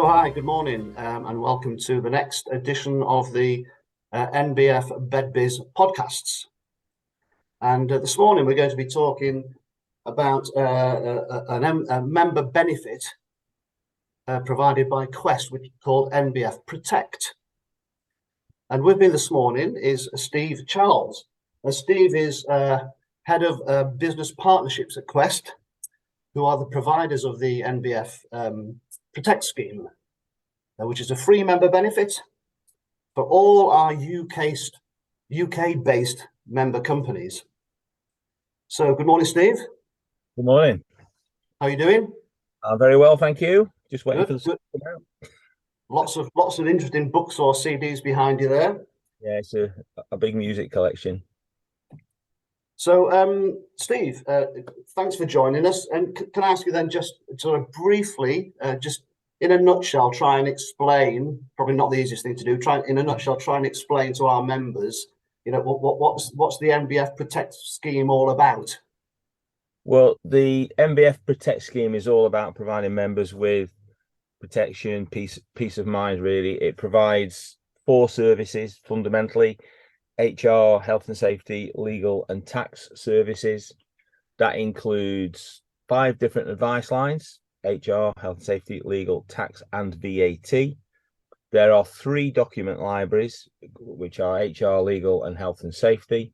So hi, good morning, and welcome to the next edition of the NBF BedBiz Podcasts. And this morning we're going to be talking about a member benefit provided by Quest, which is called NBF Protect. And with me this morning is Steve Charles. Steve is head of business partnerships at Quest, who are the providers of the NBF Protect scheme, which is a free member benefit for all our UK-based member companies. So, good morning, Steve. Good morning. How are you doing? I'm very well, thank you. Just waiting for the sun to come out. Lots of interesting books or CDs behind you there. Yeah, it's a big music collection. So, Steve, thanks for joining us. And can I ask you then, just sort of briefly, just in a nutshell, try and explain, probably not the easiest thing to do, try and explain to our members, what's the NBF Protect scheme all about? Well, the NBF Protect scheme is all about providing members with protection, peace of mind, really. It provides 4 services, fundamentally: HR, health and safety, legal and tax services. That includes 5 different advice lines: HR, health and safety, legal, tax and VAT. There are 3 document libraries, which are HR, legal and health and safety.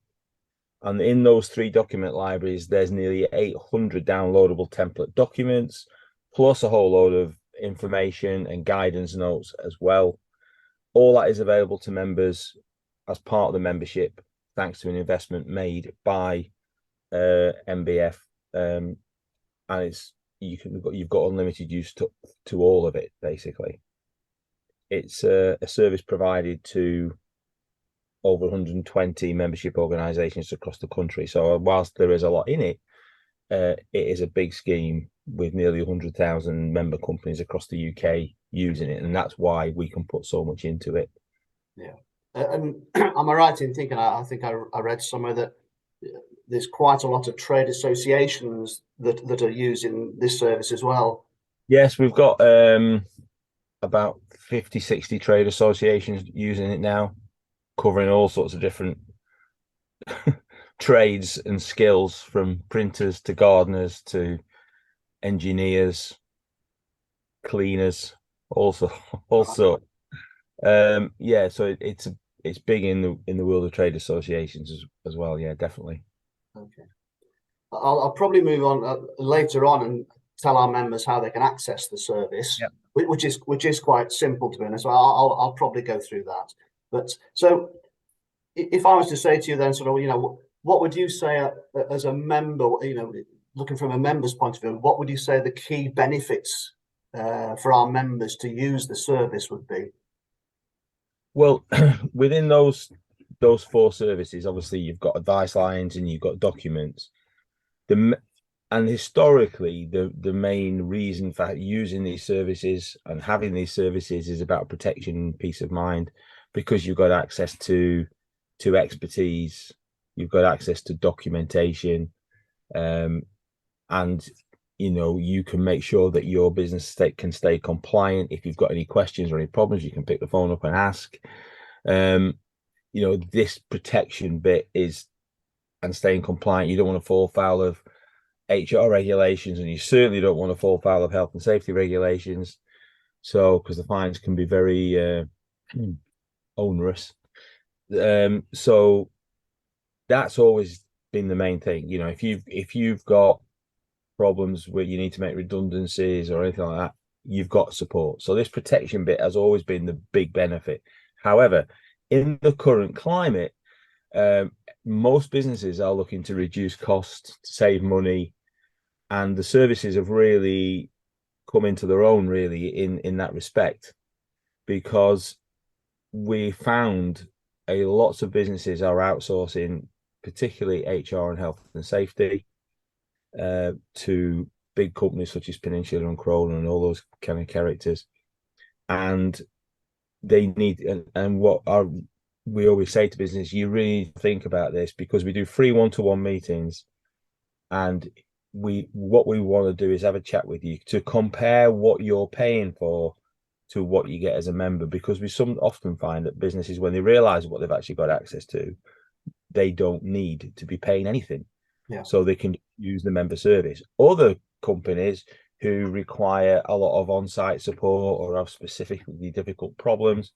And in those 3 document libraries, there's nearly 800 downloadable template documents, plus a whole load of information and guidance notes as well. All that is available to members as part of the membership, thanks to an investment made by NBF, and you've got unlimited use to all of it. Basically, it's a service provided to over 120 membership organisations across the country. So whilst there is a lot in it, it is a big scheme with nearly 100,000 member companies across the UK using it, and that's why we can put so much into it. Yeah. And am I right in thinking, I think I read somewhere that there's quite a lot of trade associations that are using this service as well? Yes, we've got about 50, 60 trade associations using it now, covering all sorts of different trades and skills, from printers to gardeners to engineers, cleaners, also. Yeah, so it's big in the world of trade associations as well. Yeah, definitely. Okay. I'll probably move on later on and tell our members how they can access the service, Yep. which is quite simple, to be honest. I'll probably go through that. But so, if I was to say to you then, sort of, what would you say as a member, looking from a member's point of view, what would you say the key benefits for our members to use the service would be? Well, within those 4 services, obviously you've got advice lines and you've got documents. And historically, the main reason for using these services and having these services is about protection and peace of mind, because you've got access to expertise, you've got access to documentation, and you can make sure that your business can stay compliant. If you've got any questions or any problems, you can pick the phone up and ask. This protection bit and staying compliant. You don't want to fall foul of HR regulations, and you certainly don't want to fall foul of health and safety regulations. So, because the fines can be very onerous. So that's always been the main thing. If you've got problems where you need to make redundancies or anything like that, you've got support. So this protection bit has always been the big benefit. However, in the current climate, most businesses are looking to reduce costs, to save money, and the services have really come into their own, really, in that respect, because we found lots of businesses are outsourcing, particularly HR and health and safety, to big companies such as Peninsula and Cronin and all those kind of characters. And they need, and we always say to business, you really need to think about this, because we do free one-to-one meetings, and what we want to do is have a chat with you to compare what you're paying for to what you get as a member, because we often find that businesses, when they realize what they've actually got access to, they don't need to be paying anything. Yeah. So they can use the member service. Other companies who require a lot of on-site support or have specifically difficult problems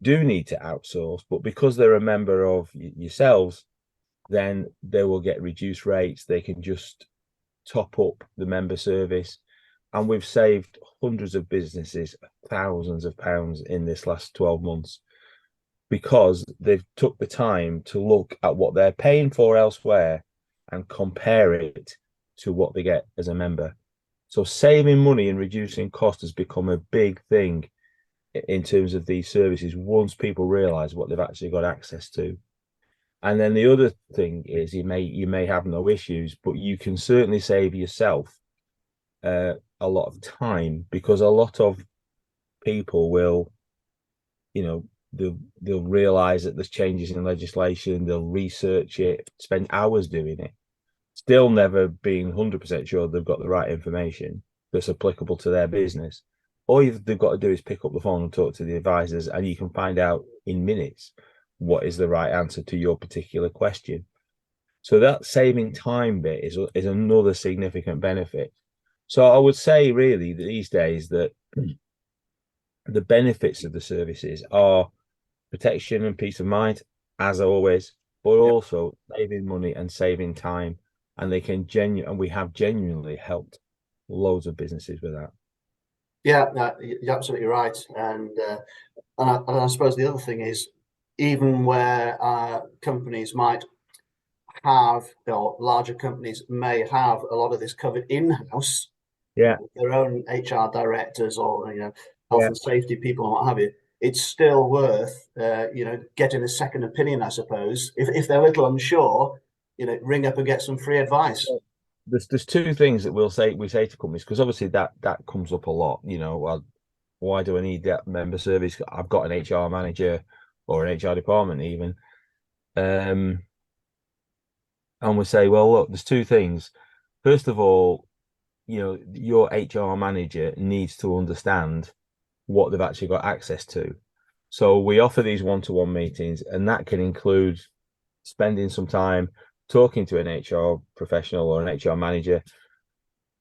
do need to outsource, but because they're a member of yourselves, then they will get reduced rates. They can just top up the member service. And we've saved hundreds of businesses thousands of pounds in this last 12 months because they've took the time to look at what they're paying for elsewhere and compare it to what they get as a member. So saving money and reducing cost has become a big thing in terms of these services once people realize what they've actually got access to. And then the other thing is you may have no issues, but you can certainly save yourself a lot of time, because a lot of people will, they'll realize that there's changes in legislation, they'll research it, spend hours doing it, still never being 100% sure they've got the right information that's applicable to their business. All they've got to do is pick up the phone and talk to the advisors, and you can find out in minutes what is the right answer to your particular question. So that saving time bit is another significant benefit. So I would say really that these days that the benefits of the services are protection and peace of mind, as always, but also saving money and saving time. And they can we have genuinely helped loads of businesses with that. Yeah, you're absolutely right. And I suppose the other thing is, even where companies might have, or larger companies may have a lot of this covered in-house, their own HR directors or health and safety people and what have you, it's still worth getting a second opinion, I suppose. If they're a little unsure, ring up and get some free advice. There's two things that we say to companies, because obviously that comes up a lot. Well, why do I need that member service? I've got an HR manager or an HR department even. And we say, well, look, there's two things. First of all, your HR manager needs to understand what they've actually got access to. So we offer these one-to-one meetings, and that can include spending some time talking to an HR professional or an HR manager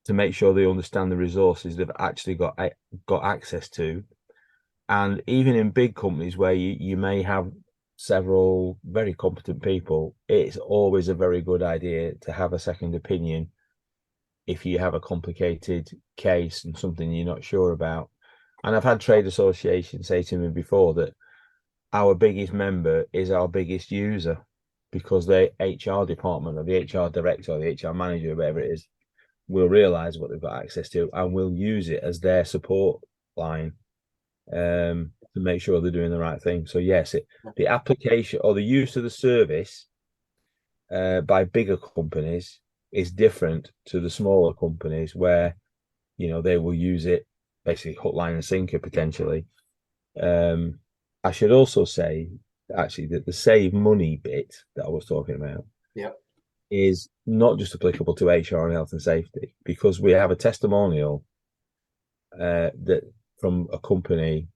to make sure they understand the resources they've actually got access to. And even in big companies where you may have several very competent people, it's always a very good idea to have a second opinion if you have a complicated case and something you're not sure about. And I've had trade associations say to me before that our biggest member is our biggest user, because the HR department or the HR director or the HR manager, whatever it is, will realize what they've got access to and will use it as their support line to make sure they're doing the right thing. So yes, the application or the use of the service by bigger companies is different to the smaller companies where, they will use it basically hook, line and sinker potentially. I should also say actually that the save money bit that I was talking about is not just applicable to HR and health and safety, because we have a testimonial that from a company,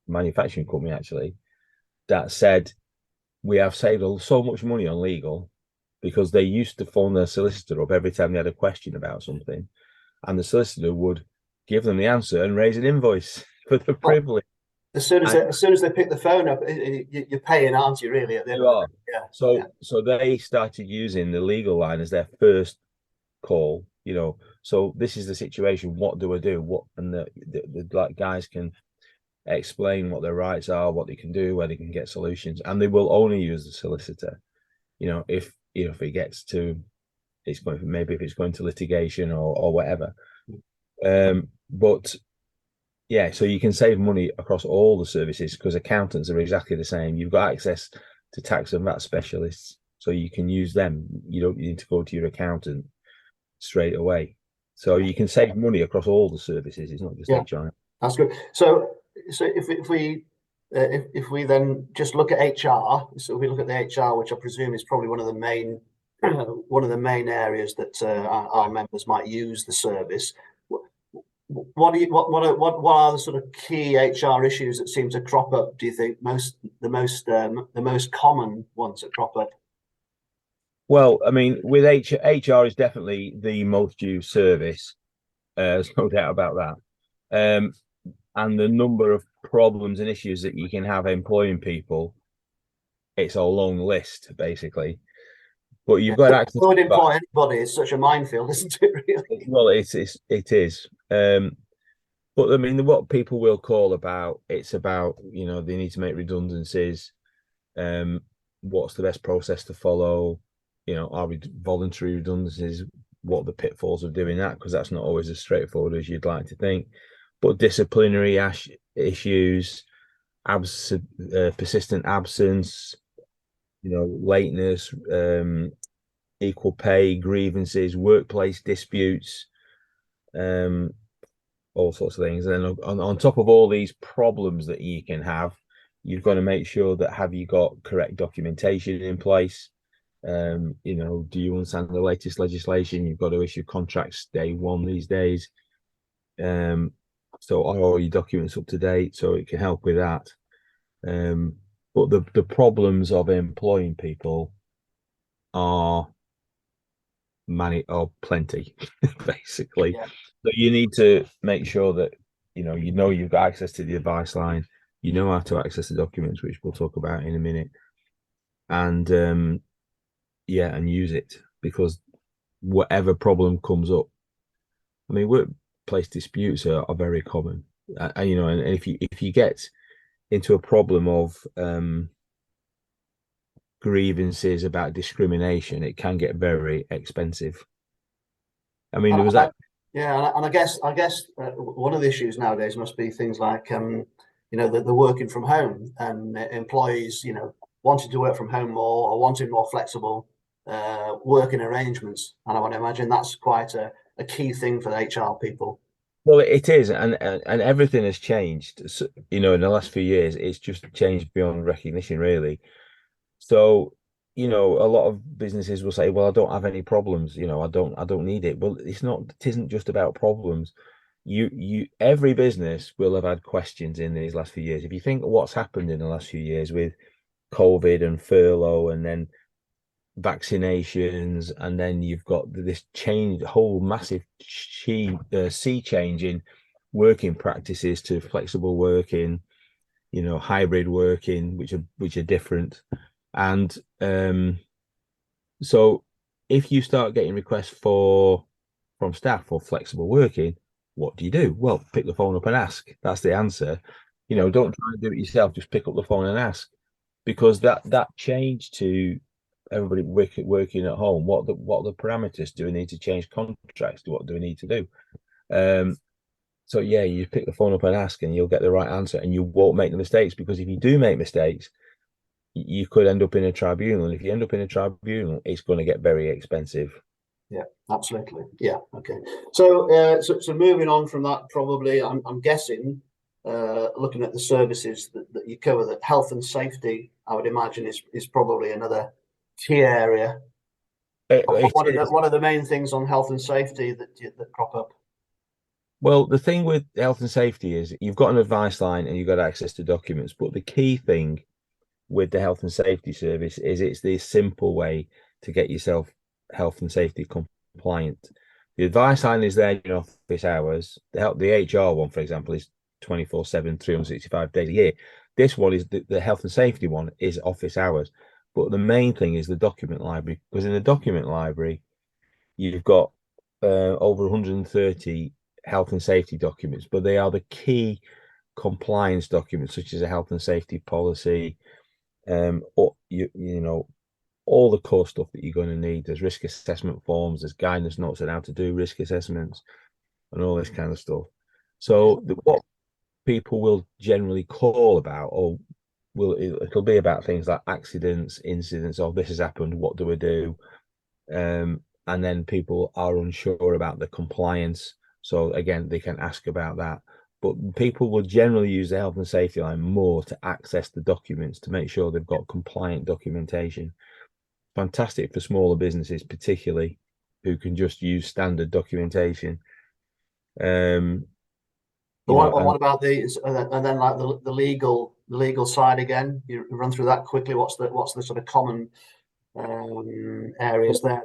manufacturing company actually, that said we have saved so much money on legal because they used to phone their solicitor up every time they had a question about something, and the solicitor would give them the answer and raise an invoice for the privilege. As soon as they pick the phone up, you're paying, aren't you? Really, at the end of the day. So they started using the legal line as their first call. So this is the situation. What do I do? And the guys can explain what their rights are, what they can do, where they can get solutions, and they will only use the solicitor. If it gets to, if it's going to litigation or whatever. But yeah, so you can save money across all the services because accountants are exactly the same. You've got access to tax and VAT specialists, so you can use them. You don't need to go to your accountant straight away. So you can save money across all the services. It's not just HR. That's good. So if we then just look at HR, so we look at the HR, which I presume is probably one of the main areas that our members might use the service. what are the sort of key HR issues that seem to crop up? Do you think the most common ones that crop up? Well, I mean, with HR is definitely the most used service. There's no doubt about that. And the number of problems and issues that you can have employing people, it's a long list, basically. But you've got access. Would employ anybody. It's such a minefield, isn't it? Really? Well, it is. But I mean, what people will call about, it's about, they need to make redundancies. What's the best process to follow? Are we voluntary redundancies? What are the pitfalls of doing that? Because that's not always as straightforward as you'd like to think. But disciplinary issues, persistent absence, lateness, equal pay, grievances, workplace disputes, all sorts of things. And then on top of all these problems that you can have, you've got to make sure that have you got correct documentation in place? Do you understand the latest legislation? You've got to issue contracts day one these days. So are all your documents up to date? So it can help with that. But the problems of employing people are plenty, basically. Yeah. So you need to make sure that you've got access to the advice line, how to access the documents, which we'll talk about in a minute, and and use it, because whatever problem comes up, I mean, workplace disputes are very common, and if you get into a problem of grievances about discrimination, it can get very expensive. I mean, there was that. Yeah, and I guess one of the issues nowadays must be things like the working from home, and employees wanting to work from home more, or wanting more flexible working arrangements. And I want to imagine that's quite a key thing for the HR people. Well, it is, and everything has changed. So, in the last few years, it's just changed beyond recognition, really. So, a lot of businesses will say, "Well, I don't have any problems. I don't need it." Well, it's not. It isn't just about problems. Every business will have had questions in these last few years. If you think of what's happened in the last few years with COVID and furlough, and then vaccinations, and then you've got this whole massive sea change in working practices to flexible working, hybrid working, which are different. And so if you start getting requests from staff for flexible working, what do you do? Well, pick the phone up and ask. That's the answer. Don't try and do it yourself. Just pick up the phone and ask, because that change to everybody working at home. What are the parameters? Do we need to change contracts? What do we need to do? So you pick the phone up and ask, and you'll get the right answer, and you won't make the mistakes. Because if you do make mistakes, you could end up in a tribunal. And if you end up in a tribunal, it's going to get very expensive. Yeah, absolutely. Yeah. Okay. So moving on from that, probably I'm guessing, looking at the services that you cover, that health and safety, I would imagine is probably another key area. One of the main things on health and safety that crop up. Well, the thing with health and safety is you've got an advice line and you've got access to documents, but the key thing with the health and safety service is it's the simple way to get yourself health and safety compliant. The advice line is there in office hours. The HR one, for example, is 24/7, 365 days a year. This one is the health and safety one is office hours. But the main thing is the document library, because in the document library, you've got over 130 health and safety documents, but they are the key compliance documents, such as a health and safety policy, or all the core stuff that you're going to need. There's risk assessment forms, there's guidance notes on how to do risk assessments, and all this kind of stuff. So what people will generally call about, or it'll be about things like accidents, incidents, or this has happened, what do we do? And then people are unsure about the compliance. So again, they can ask about that. But people will generally use the health and safety line more to access the documents, to make sure they've got compliant documentation. Fantastic for smaller businesses, particularly, who can just use standard documentation. But what about and then like the legal side again? You run through that quickly. What's the sort of common areas there?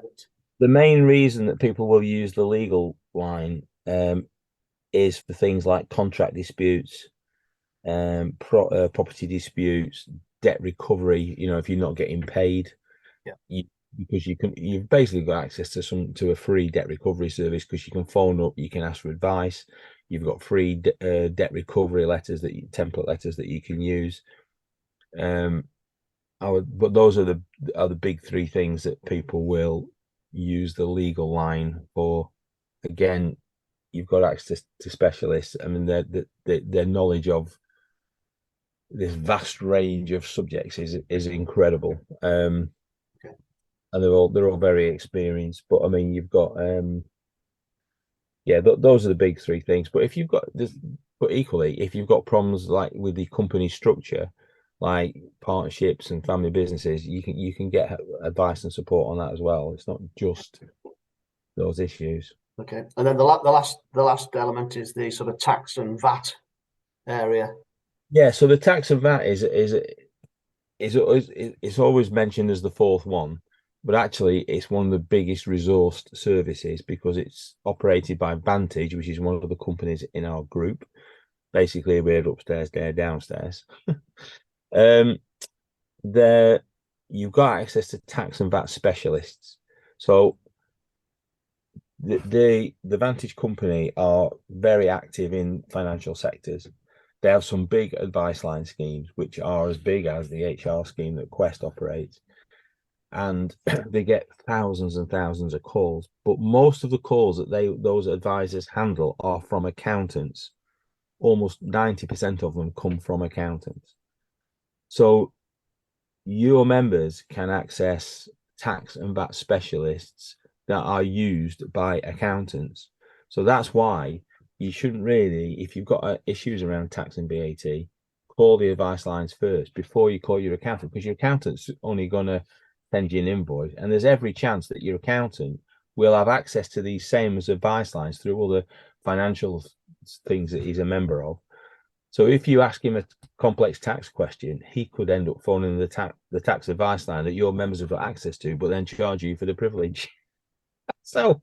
The main reason that people will use the legal line is for things like contract disputes, property disputes, debt recovery. If you're not getting paid, because you've basically got access to a free debt recovery service, because you can phone up, you can ask for advice. You've got free debt recovery template letters that you can use. But those are the big three things that people will use the legal line for. Again, you've got access to specialists. I mean, their knowledge of this vast range of subjects is incredible. And they're all very experienced. But I mean, you've got those are the big three things. But equally, if you've got problems like with the company structure, like partnerships and family businesses, you can get advice and support on that as well. It's not just those issues. Okay, and then the last element is the sort of tax and VAT area. Yeah, so the tax and VAT is always mentioned as the fourth one, but actually it's one of the biggest resourced services, because it's operated by Vantage, which is one of the companies in our group. Basically, we're upstairs, they're downstairs. There you've got access to tax and VAT specialists. So the Vantage company are very active in financial sectors. They have some big advice line schemes, which are as big as the HR scheme that Quest operates. And they get thousands and thousands of calls. But most of the calls that those advisors handle are from accountants. Almost 90% of them come from accountants. So your members can access tax and VAT specialists that are used by accountants. So that's why you shouldn't really, if you've got issues around tax and VAT, call the advice lines first before you call your accountant, because your accountant's only going to send you an invoice, and there's every chance that your accountant will have access to these same as advice lines through all the financial things that he's a member of. So if you ask him a complex tax question, he could end up phoning the tax advice line that your members have got access to, but then charge you for the privilege. So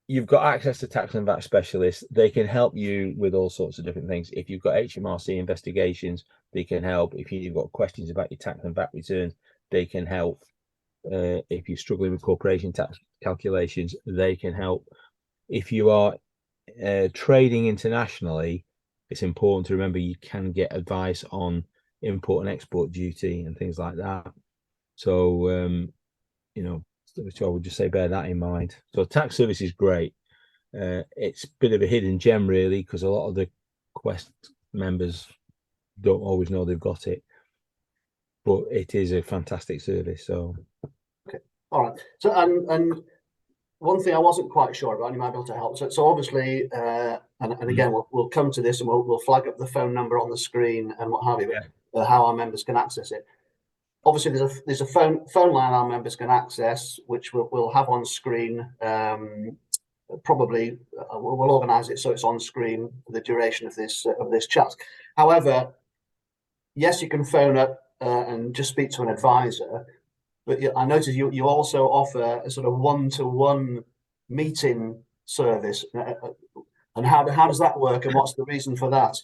you've got access to tax and VAT specialists. They can help you with all sorts of different things. If you've got HMRC investigations, they can help. If you've got questions about your tax and VAT returns, they can help. If you're struggling with corporation tax calculations, they can help. If you are trading internationally, it's important to remember you can get advice on import and export duty and things like that. So, so I would just say bear that in mind. So tax service is great. It's a bit of a hidden gem, really, because a lot of the Quest members don't always know they've got it. But it is a fantastic service. So, okay, all right. So, and one thing I wasn't quite sure about, and you might be able to help. So obviously, and again, we'll come to this, and we'll flag up the phone number on the screen and what have you, how our members can access it. Obviously, there's a phone line our members can access, which we'll have on screen. Probably we'll organise it so it's on screen for the duration of this chat. However, yes, you can phone up and just speak to an advisor, but I noticed you also offer a sort of one-to-one meeting service. And how does that work, and what's the reason for that?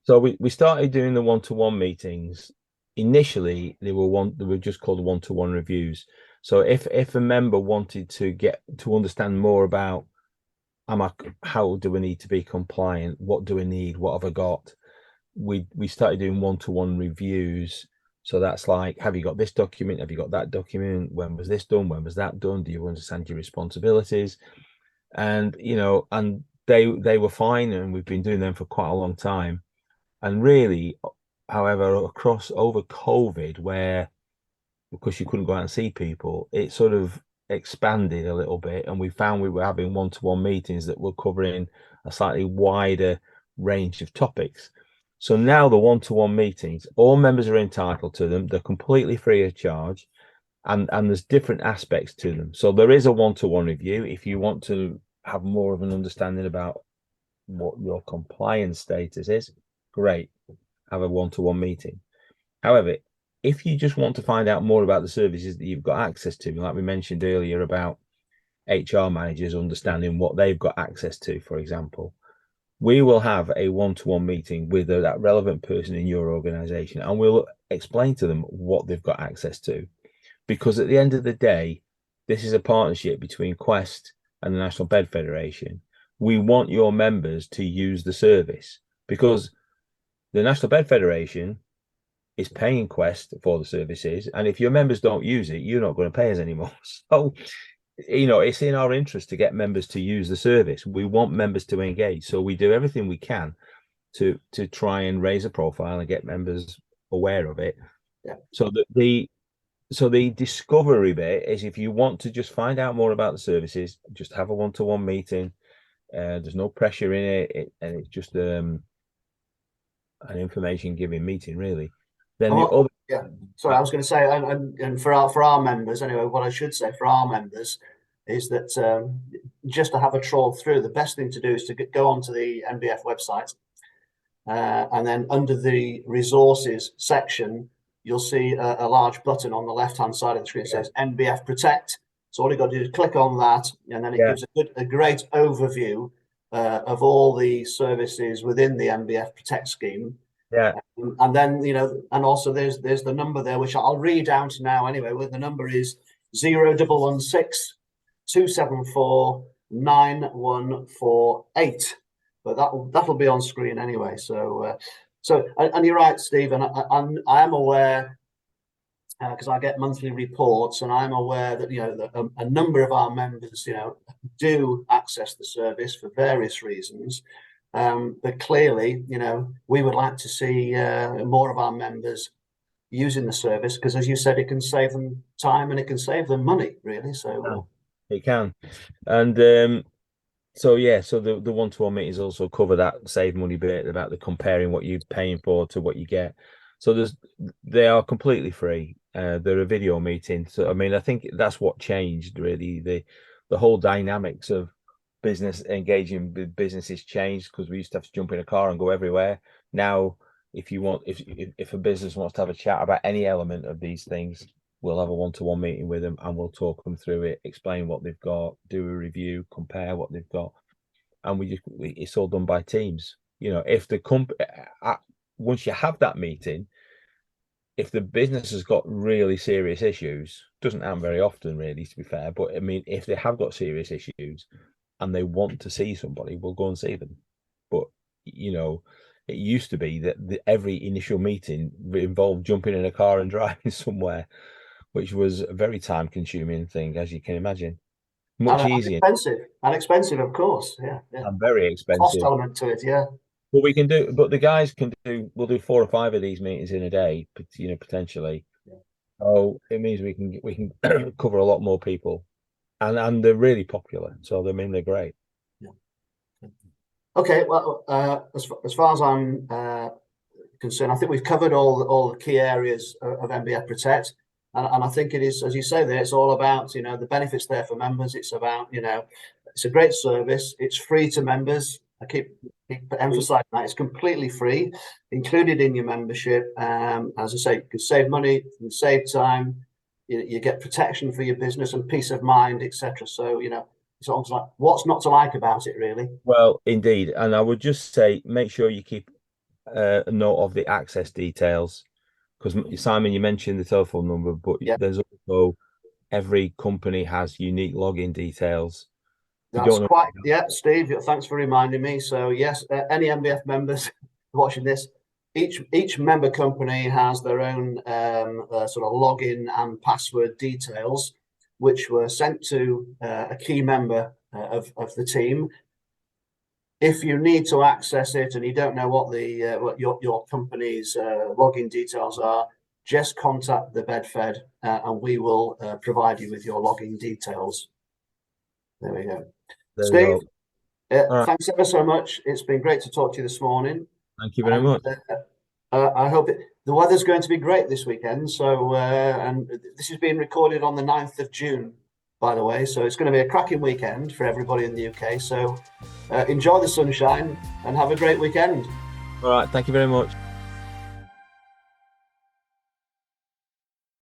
So we started doing the one-to-one meetings. Initially, they were just called one-to-one reviews. So if a member wanted to get to understand more about how do we need to be compliant, what do we need, what have I got, we started doing one-to-one reviews. So that's like, have you got this document? Have you got that document? When was this done? When was that done? Do you understand your responsibilities? And and they were fine, and we've been doing them for quite a long time. And really, however, over COVID, where because you couldn't go out and see people, it sort of expanded a little bit, and we found we were having one-to-one meetings that were covering a slightly wider range of topics. So now the one-to-one meetings, all members are entitled to them. They're completely free of charge, and there's different aspects to them. So there is a one-to-one review if you want to have more of an understanding about what your compliance status is, great. Have a one-to-one meeting. However, if you just want to find out more about the services that you've got access to, like we mentioned earlier about HR managers understanding what they've got access to, for example, we will have a one-to-one meeting with that relevant person in your organization, and we'll explain to them what they've got access to. Because at the end of the day, this is a partnership between Quest and the National Bed Federation. We want your members to use the service because the National Bed Federation is paying Quest for the services. And if your members don't use it, you're not going to pay us anymore. So, it's in our interest to get members to use the service. We want members to engage. So we do everything we can to try and raise a profile and get members aware of it. Yeah. So the discovery bit is, if you want to just find out more about the services, just have a one-to-one meeting. There's no pressure in it, and it's just an information giving meeting, really. Then Sorry, I was going to say, and for our members anyway, what I should say for our members is that just to have a trawl through, the best thing to do is to go onto the NBF website, and then under the resources section, you'll see a large button on the left-hand side of the screen that says NBF Protect. So all you've got to do is click on that, and then it gives a great overview of all the services within the NBF Protect scheme. Yeah. And then, and also there's the number there, which I'll read out now anyway, where the number is 0116 274 9148. But that'll be on screen anyway. So and you're right, Steve, and I am aware, because I get monthly reports, and I'm aware that that a number of our members do access the service for various reasons, but clearly we would like to see more of our members using the service, because as you said, it can save them time and it can save them money, really. So it can. And so the one-to-one meetings also cover that save money bit about the comparing what you're paying for to what you get. So they are completely free. They're a video meeting. So I think that's what changed, really. The whole dynamics of business engaging with businesses changed, because we used to have to jump in a car and go everywhere. Now, if a business wants to have a chat about any element of these things, we'll have a one-to-one meeting with them, and we'll talk them through it, explain what they've got, do a review, compare what they've got, and it's all done by teams. If the once you have that meeting, if the business has got really serious issues, doesn't happen very often, really, to be fair, but if they have got serious issues and they want to see somebody, we'll go and see them. But it used to be that every initial meeting involved jumping in a car and driving somewhere, which was a very time-consuming thing, as you can imagine. Much easier. Expensive, of course. Yeah. And very expensive. Cost element to it, yeah. But the guys we'll do 4 or 5 of these meetings in a day, potentially. Yeah. So it means we can cover a lot more people, and they're really popular. So they're great. Yeah. Okay. Well, as far as I'm concerned, I think we've covered all the key areas of NBF Protect. And I think it is, as you say there, it's all about, the benefits there for members. It's about, it's a great service. It's free to members. I keep emphasizing that. It's completely free, included in your membership. As I say, you can save money, you can save time, you get protection for your business and peace of mind, etc. So, it's almost like, what's not to like about it, really? Well, indeed. And I would just say, make sure you keep a note of the access details. Because Simon, you mentioned the telephone number, but there's also, every company has unique login details. That's quite, Steve, thanks for reminding me. So yes, any NBF members watching this, each member company has their own sort of login and password details, which were sent to a key member of the team. If you need to access it and you don't know what your company's login details are, just contact the BedFed and we will provide you with your login details. There we go. Steve, thanks ever so much. It's been great to talk to you this morning. Thank you very much. I hope the weather's going to be great this weekend. So, and this is being recorded on the 9th of June, by the way. So it's going to be a cracking weekend for everybody in the UK. So enjoy the sunshine and have a great weekend. All right, thank you very much.